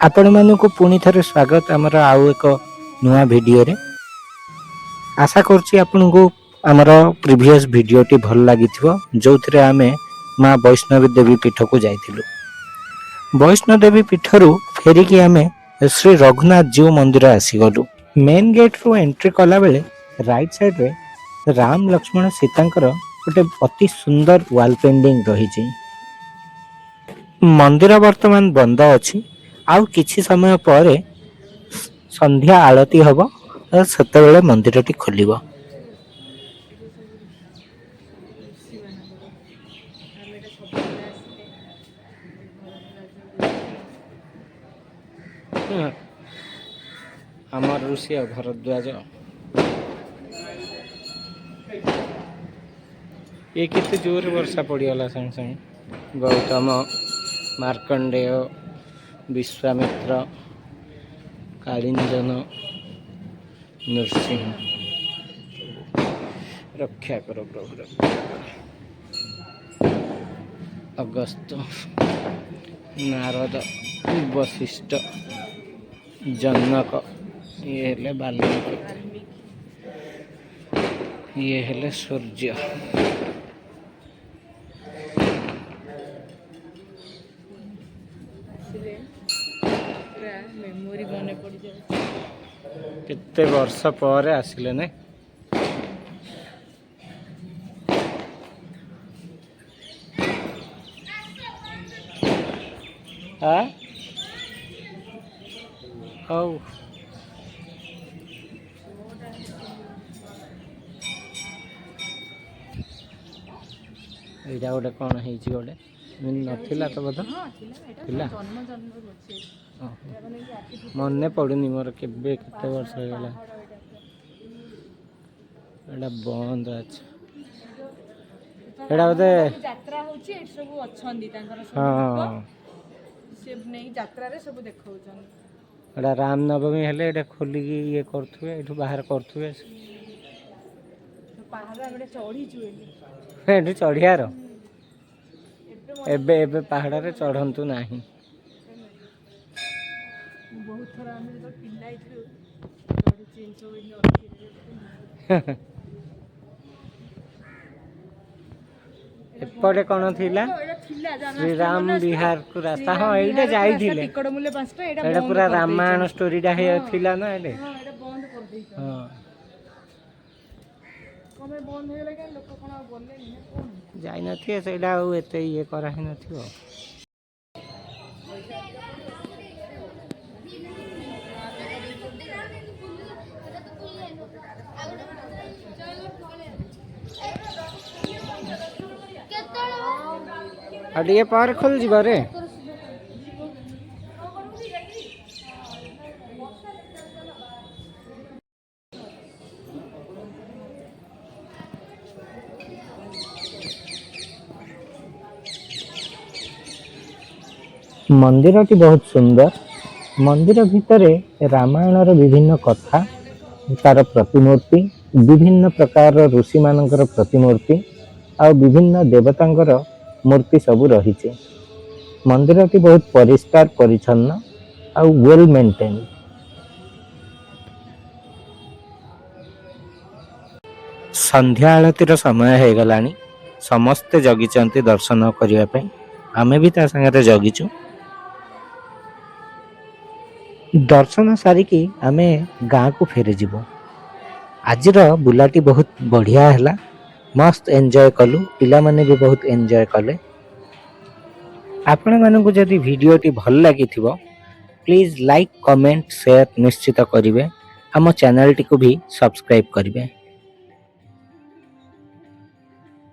आपण मानक पुणी थे स्वागत आमर आउ एक नुआ वीडियो रे। आशा करुच्ची आपन को आमर प्रीवियस वीडियोटी भल लगी जो थे आमे माँ वैष्णवी देवी पीठ को जाइथिलु। वैष्णव देवी पीठरू फेरिकी आमे श्री रघुनाथ जीव मंदिर आसीगलु। मेन गेट रू एंट्री कला बेले राइट साइड रे राम लक्ष्मण सीतांकर गोटे अति सुंदर वाल पेंटिंग रही। मंदिर वर्तमान बंद अछि। आउ किछि समय पर संध्या आरती हब सेते बेले मंदिरटी खोलिबो। आमर ऋषि भरद्वाज ये केते जोर वर्षा पड़ीगला संग संग। गौतम मार्कंडेय विश्वामित्र कालिंजन नृसिंह रक्षा करो प्रभु रक्षा करो। अगस्त नारद वशिष्ठ जनक ये हेले वाल्मीकि ये हेले सूर्य। केते वर्ष पर आसिले ने हाँ हौ एटा गोटे कौन है गोटे नथिला तो बोध थिला मन पड़ुनी मोर केबे केते वर्ष हो गला एटा बंद अछि। एटा बोधे यात्रा होची ए सब अछंदी तांकर सब हां से नै यात्रा रे सब देखौछन। एटा राम नवमी हेले एटा खोली की ये करथुवे एठु बाहर करथुवे पहाड़ बडे चढ़ी जुएली एठु चढ़ियार एबे एबे पहाड़ रे चढ़ंतु नाही। बहुत थरा हम तो पिल्लाई थु चढ़ी चेंज होइलो एपटे कौन थिला श्री राम विहार को रास्ता। हाँ एटा जाइथिले टिकट मूल्य 5 टा एटा पूरा रामायण स्टोरी टा हे थिला ना एटे। हां एटा बंद कर देई। हां कमे बंद हे लगे लोक कोन बोलले नि कोन जाई नथिए सेडा एते ये करा हे नथियो। ये पार खोल जी बारे मंदिर टी बहुत सुंदर। मंदिर भितर रामायण विभिन्न कथा तार प्रतिमूर्ति विभिन्न प्रकार ऋषि मानकर प्रतिमूर्ति आ विभिन्न देवतांकर मूर्ति सब रही। मंदिर टी बहुत परिष्कार परिच्छन्न आ वेल मेंटेन। संध्या आरती समय हो गलानी समस्ते जगिचंती दर्शन करिया पे आमे भी ता संगे जगिचु। दर्शन सारिकी आमे गाँ को फेरी जीवो। आजिर बुलाटी बहुत बढ़िया हैला मस्त एंजॉय कलु पिला माने भी बहुत एंजॉय कले। आपण मानकु जदि वीडियोटी भल लागि थिबो प्लीज लाइक कमेंट शेयर निश्चित करिवे। आम चैनल टी को भी सब्सक्राइब करिवे।